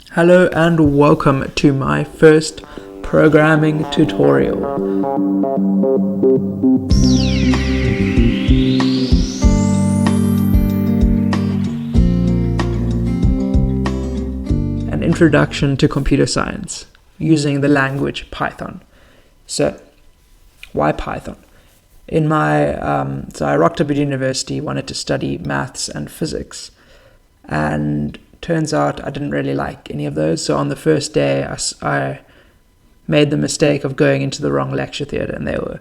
Hello and welcome to my first programming tutorial. An introduction to computer science using the language Python. So, why Python? So I rocked up at university, wanted to study maths and physics, and turns out I didn't really like any of those. So on the first day, I made the mistake of going into the wrong lecture theatre, and they were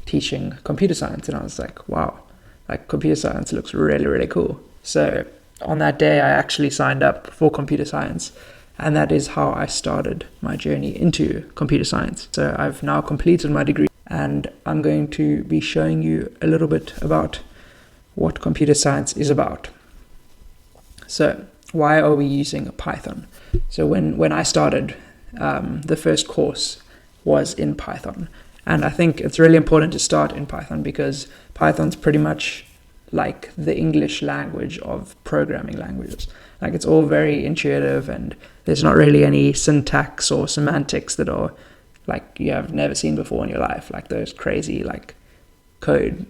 teaching computer science, and I was like, wow, like computer science looks really, really cool. So on that day, I actually signed up for computer science, and that is how I started my journey into computer science. So I've now completed my degree, and I'm going to be showing you a little bit about what computer science is about. So why are we using Python? So when I started, the first course was in Python. And I think it's really important to start in Python because Python's pretty much like the English language of programming languages. Like, it's all very intuitive, and there's not really any syntax or semantics that are like you have never seen before in your life, like those crazy like code,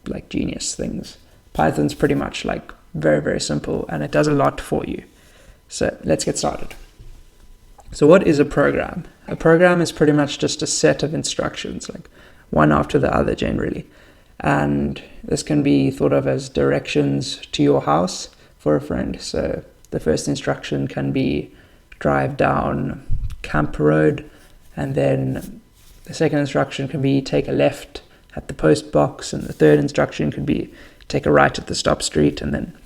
like genius things. Python's pretty much like very, very simple, and it does a lot for you. So let's get started. So what is a program? A program is pretty much just a set of instructions, like one after the other generally. And this can be thought of as directions to your house for a friend. So the first instruction can be drive down Camp Road, and then the second instruction can be take a left at the post box, and the third instruction could be take a right at the stop street, and then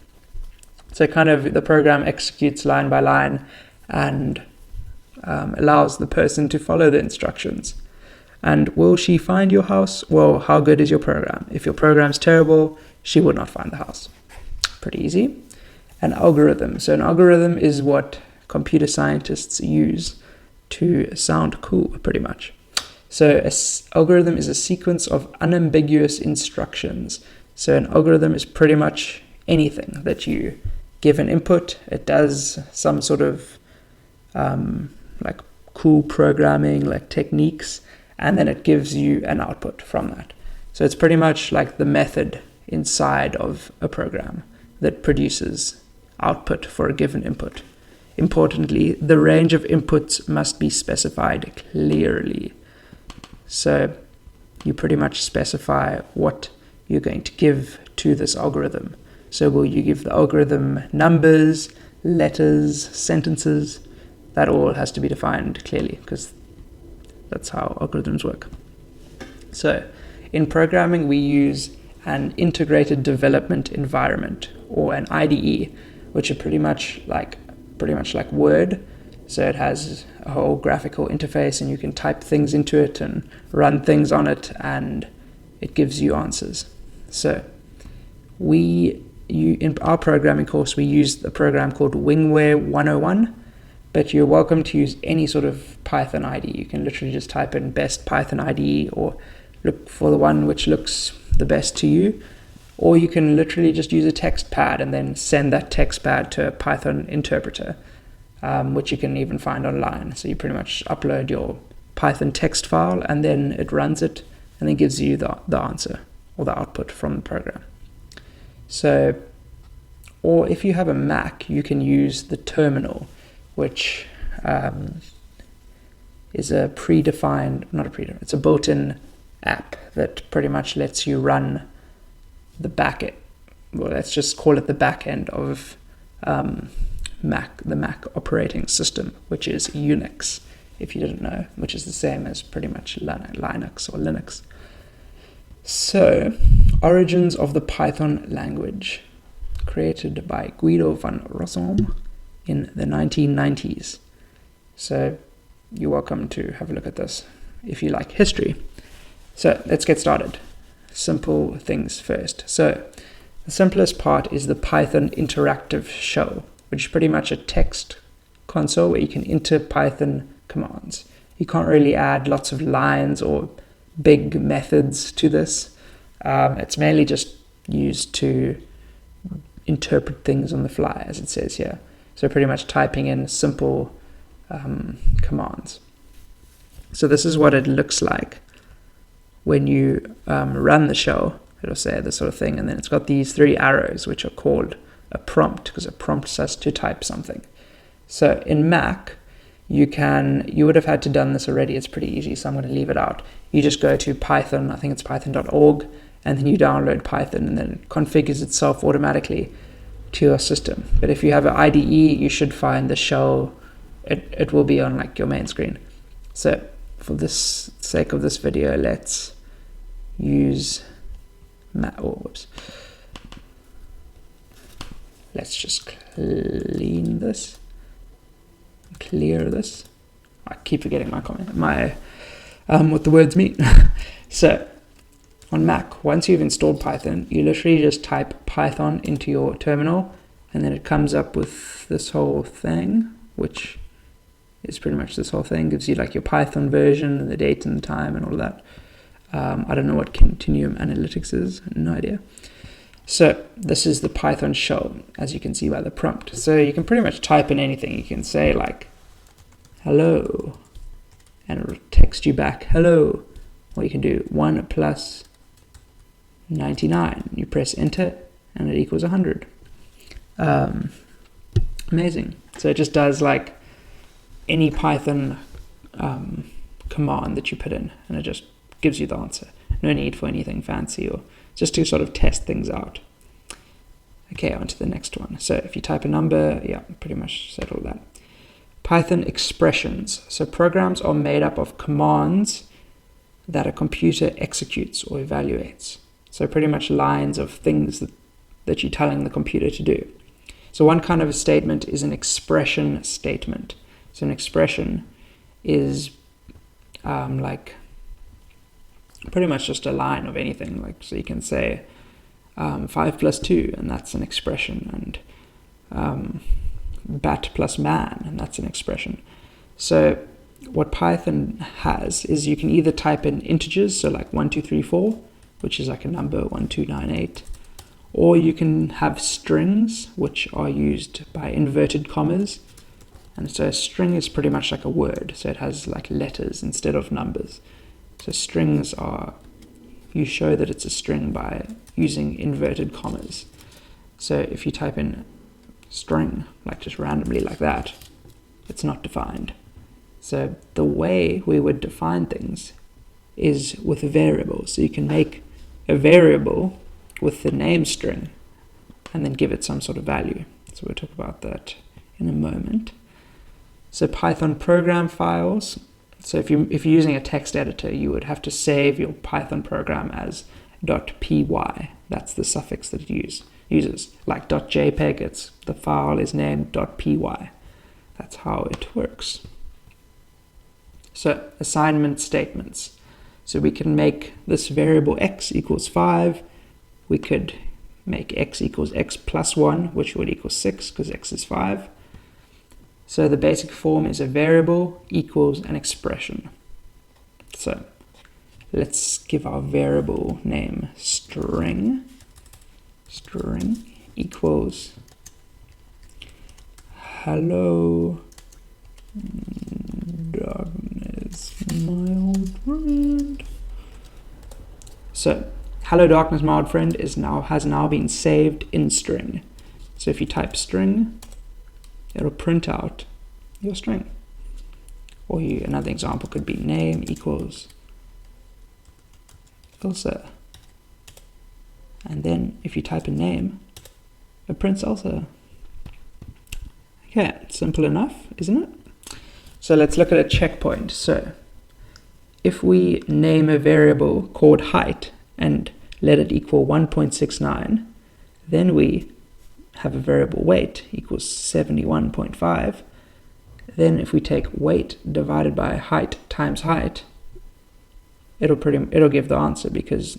so kind of the program executes line by line and allows the person to follow the instructions. And will she find your house? Well, how good is your program? If your program's terrible, she would not find the house. Pretty easy. An algorithm. So an algorithm is what computer scientists use to sound cool, pretty much. So an algorithm is a sequence of unambiguous instructions. So an algorithm is pretty much anything that you give an input, it does some sort of like cool programming, like techniques, and then it gives you an output from that. So it's pretty much like the method inside of a program that produces output for a given input. Importantly, the range of inputs must be specified clearly. So you pretty much specify what you're going to give to this algorithm. So will you give the algorithm numbers, letters, sentences? That all has to be defined clearly because that's how algorithms work. So in programming, we use an integrated development environment, or an IDE, which are pretty much like Word. So it has a whole graphical interface, and you can type things into it and run things on it, and it gives you answers. So in our programming course, we used a program called Wingware 101, but you're welcome to use any sort of Python IDE. You can literally just type in best Python IDE or look for the one which looks the best to you. Or you can literally just use a text pad and then send that text pad to a Python interpreter, which you can even find online. So you pretty much upload your Python text file, and then it runs it and then gives you the answer or the output from the program. So, or if you have a Mac, you can use the terminal, which is a it's a built-in app that pretty much lets you run the back-end, well, let's just call it the back end of the Mac operating system, which is Unix, if you didn't know, which is the same as pretty much Linux or Linux. So, origins of the Python language, created by Guido van Rossum in the 1990s. So, you're welcome to have a look at this if you like history. So, let's get started. Simple things first. So, the simplest part is the Python interactive shell, which is pretty much a text console where you can enter Python commands. You can't really add lots of lines or big methods to this. It's mainly just used to interpret things on the fly, as it says here. So pretty much typing in simple commands. So this is what it looks like when you run the shell. It'll say this sort of thing, and then it's got these 3 arrows, which are called a prompt, because it prompts us to type something. So in Mac, you would have had to done this already. It's pretty easy, so I'm going to leave it out. You just go to Python, I think it's python.org, and then you download Python, and then it configures itself automatically to your system. But if you have an IDE, you should find the shell. It will be on like your main screen. So for the sake of this video, let's use let's just clear this. I keep forgetting what the words mean. So on Mac, once you've installed Python, you literally just type Python into your terminal, and then it comes up with this whole thing, which is pretty much this whole thing. Gives you like your Python version and the date and the time and all of that. I don't know what Continuum Analytics is, no idea. So this is the Python shell, as you can see by the prompt. So you can pretty much type in anything. You can say like, hello, and it'll text you back, hello. Or you can do 1 plus 99. You press enter, and it equals 100. Amazing. So it just does like any Python command that you put in, and it just gives you the answer. No need for anything fancy, or just to sort of test things out. Okay, on to the next one. So if you type a number, yeah, pretty much said all that. Python expressions. So programs are made up of commands that a computer executes or evaluates. So pretty much lines of things that you're telling the computer to do. So one kind of a statement is an expression statement. So an expression is like pretty much just a line of anything. Like, so you can say 5 plus 2, and that's an expression, and bat plus man, and that's an expression. So what Python has is you can either type in integers, so like 1, 2, 3, 4, which is like a number 1, 2, 9, 8, or you can have strings, which are used by inverted commas. And so a string is pretty much like a word, so it has like letters instead of numbers. So strings are, you show that it's a string by using inverted commas. So if you type in string, like just randomly like that, it's not defined. So the way we would define things is with variables. So you can make a variable with the name string and then give it some sort of value. So we'll talk about that in a moment. So Python program files. So if you're using a text editor, you would have to save your Python program as .py. That's the suffix that it uses. Like .jpeg, the file is named .py. That's how it works. So assignment statements. So we can make this variable x equals 5. We could make x equals x plus 1, which would equal 6 because x is 5. So the basic form is a variable equals an expression. So let's give our variable name string. String equals hello darkness my old friend. So hello darkness my old friend has now been saved in string. So if you type string, it'll print out your string. Or another example could be name equals Ilse. And then if you type in name, it prints Ilse. Okay, simple enough, isn't it? So let's look at a checkpoint. So if we name a variable called height and let it equal 1.69, then we have a variable weight equals 71.5. Then if we take weight divided by height times height, it'll give the answer because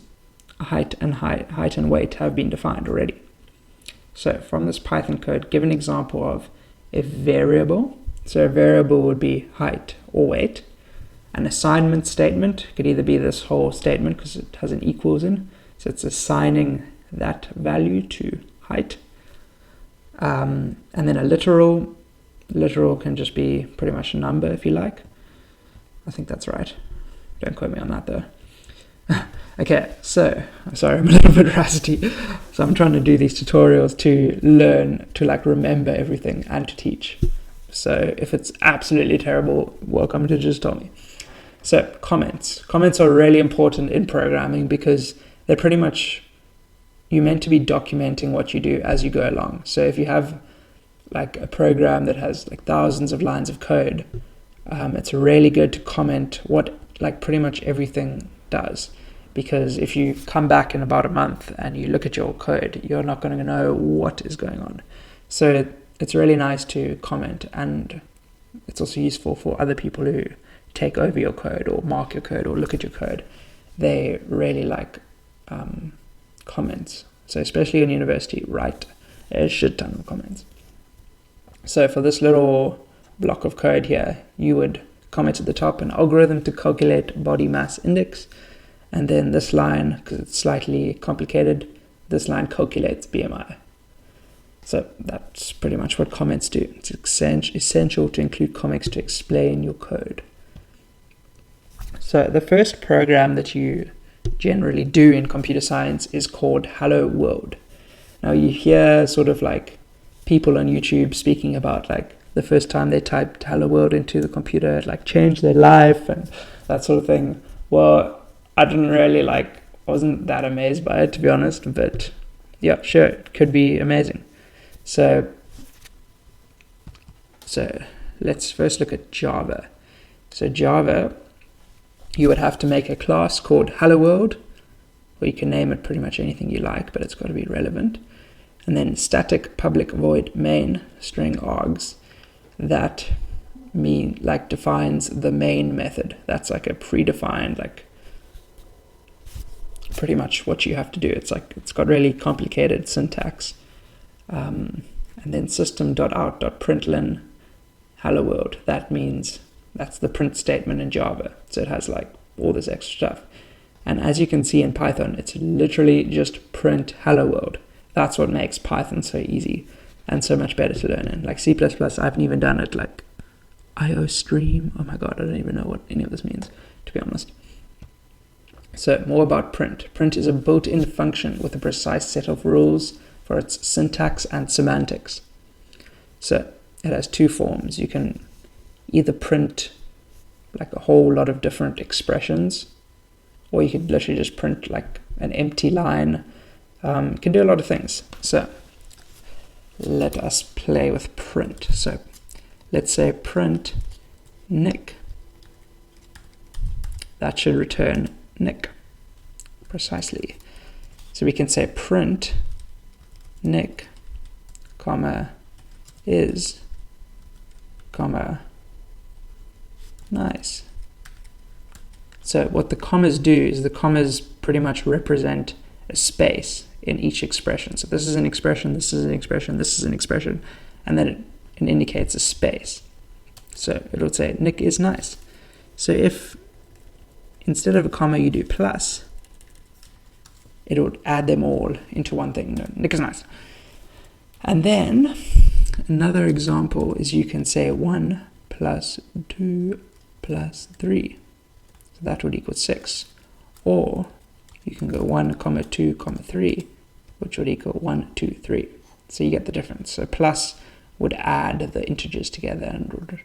height and weight have been defined already. So from this Python code, give an example of a variable. So a variable would be height or weight. An assignment statement could either be this whole statement because it has an equals in, so it's assigning that value to height. And then a literal. Literal can just be pretty much a number if you like. I think that's right. Don't quote me on that though. Okay, so sorry, I'm a little bit rusty. So I'm trying to do these tutorials to learn to like remember everything and to teach. So if it's absolutely terrible, welcome to Just Tell Me. So comments. Comments are really important in programming because they're pretty much, you're meant to be documenting what you do as you go along. So if you have like a program that has like thousands of lines of code, it's really good to comment what like pretty much everything does, because if you come back in about a month and you look at your code, you're not going to know what is going on. So it's really nice to comment, and it's also useful for other people who take over your code or mark your code or look at your code. They really like comments. So especially in university, write a shit ton of comments. So for this little block of code here, you would comment at the top an algorithm to calculate body mass index. And then this line, because it's slightly complicated, this line calculates BMI. So that's pretty much what comments do. It's essential to include comments to explain your code. So the first program that you generally do in computer science is called Hello World. Now you hear sort of like people on YouTube speaking about like the first time they typed Hello World into the computer, it like changed their life and that sort of thing. Well, I wasn't that amazed by it, to be honest, but yeah, sure, it could be amazing. So let's first look at Java. So Java, you would have to make a class called Hello World, or you can name it pretty much anything you like, but it's got to be relevant. And then static public void main string args, that defines the main method. That's like a predefined, like pretty much what you have to do. It's got really complicated syntax. And then system.out.println hello world. That's the print statement in Java. So it has like all this extra stuff. And as you can see in Python, it's literally just print hello world. That's what makes Python so easy and so much better to learn in. Like C++, I haven't even done it. Like IOStream, oh my god, I don't even know what any of this means, to be honest. So more about print. Print is a built-in function with a precise set of rules for its syntax and semantics. So it has two forms. You can either print like a whole lot of different expressions, or you could literally just print like an empty line. You can do a lot of things. So let us play with print. So let's say print Nick. That should return Nick, precisely. So we can say print Nick, comma, is, comma, nice. So what the commas do is the commas pretty much represent a space in each expression. So this is an expression, this is an expression, this is an expression, and then it indicates a space. So it'll say Nick is nice. So if instead of a comma you do plus, it would add them all into one thing. No, Nick is nice. And then another example is you can say 1 plus 2 plus 3. So that would equal 6. Or you can go 1, 2, 3, which would equal 1, 2, 3. So you get the difference. So plus would add the integers together, and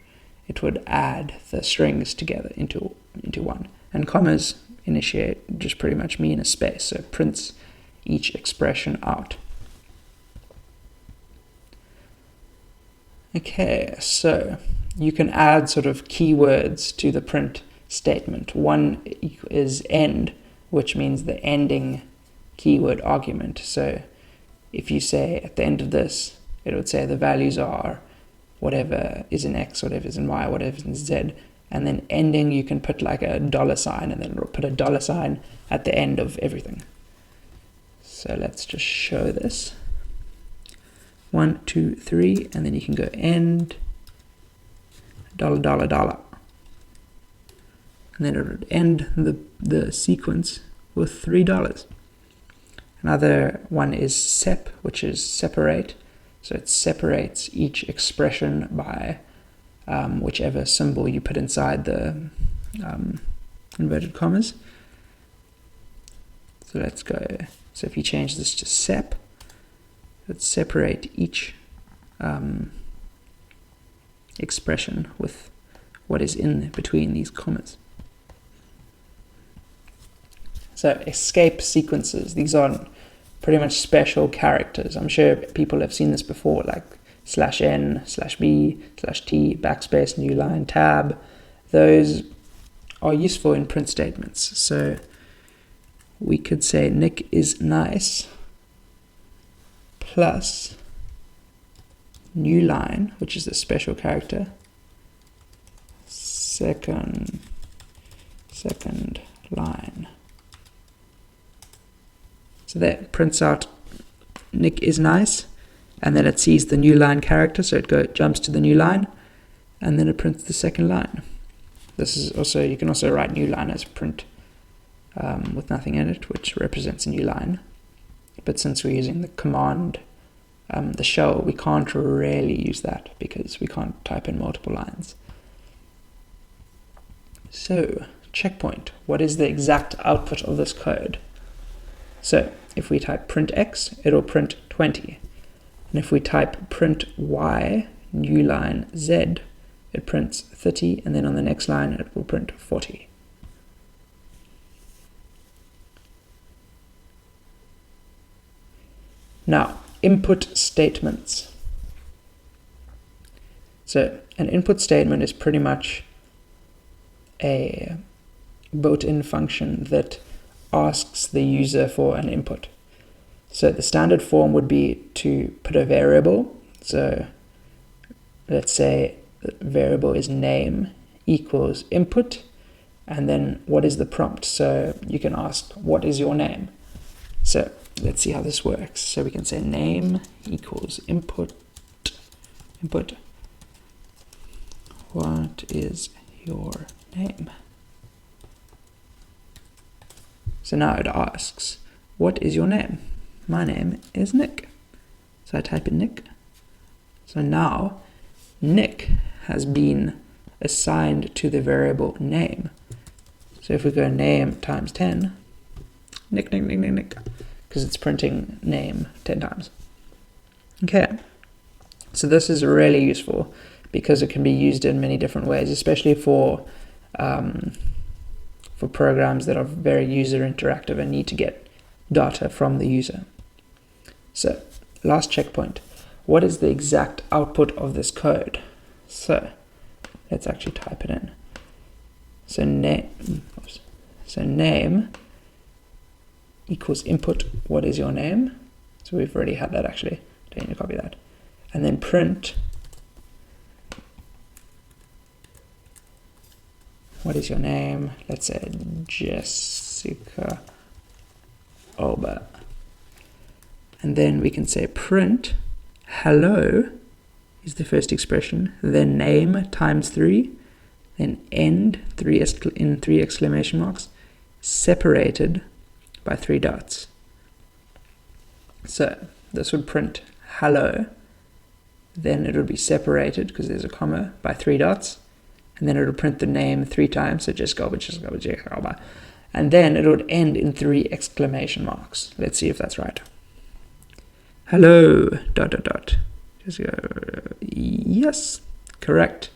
it would add the strings together into one. And commas initiate just pretty much mean a space. So it prints each expression out. Okay, so you can add sort of keywords to the print statement. One is end, which means the ending keyword argument. So if you say at the end of this, it would say the values are whatever is in X, whatever is in Y, whatever is in Z. And then ending, you can put like a $sign, and then it'll put a $sign at the end of everything. So let's just show this. 1, 2, 3, and then you can go end $. And then it would end the sequence with $3. Another one is sep, which is separate. So it separates each expression by whichever symbol you put inside the inverted commas. So let's go. So if you change this to sep, let's separate each expression with what is in between these commas. So escape sequences, these are pretty much special characters. I'm sure people have seen this before, like /n, /b, /t, backspace, new line, tab. Those are useful in print statements. So we could say Nick is nice plus new line, which is the special character, second line. So that prints out Nick is nice, and then it sees the new line character, so it jumps to the new line, and then it prints the second line. This is also, you can also write new line as print with nothing in it, which represents a new line. But since we're using the command, the shell, we can't really use that because we can't type in multiple lines. So, checkpoint. What is the exact output of this code? So, if we type print x, it'll print 20. And if we type print y, new line z, it prints 30, and then on the next line it will print 40. Now, input statements. So, an input statement is pretty much a built-in function that asks the user for an input. So the standard form would be to put a variable. So let's say the variable is name equals input, and then what is the prompt? So you can ask, what is your name? So let's see how this works. So we can say name equals input, what is your name? So now it asks, what is your name? My name is Nick. So I type in Nick. So now Nick has been assigned to the variable name. So if we go name times 10, Nick, because it's printing name 10 times. Okay, so this is really useful because it can be used in many different ways, especially for programs that are very user interactive and need to get data from the user. So, last checkpoint. What is the exact output of this code? So, let's actually type it in. So name equals input, what is your name? So we've already had that actually. Don't need to copy that. And then print, what is your name? Let's say Jessica Alba. And then we can say print hello is the first expression, then name times 3, then end in 3 exclamation marks, separated by 3 dots. So this would print hello, then it would be separated because there's a comma by 3 dots, and then it would print the name 3 times, so Jessica Alba, and then it would end in 3 exclamation marks. Let's see if that's right. Hello, ... Just go, yes, correct.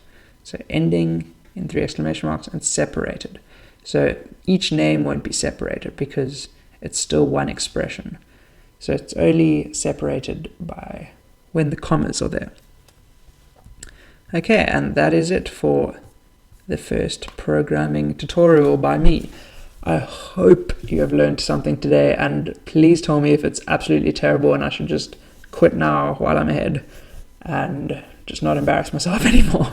So ending in 3 exclamation marks and separated. So each name won't be separated because it's still one expression. So it's only separated by when the commas are there. Okay, and that is it for the first programming tutorial by me. I hope you have learned something today, and please tell me if it's absolutely terrible and I should just quit now while I'm ahead and just not embarrass myself anymore.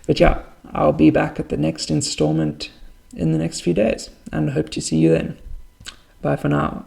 But yeah, I'll be back at the next installment in the next few days and hope to see you then. Bye for now.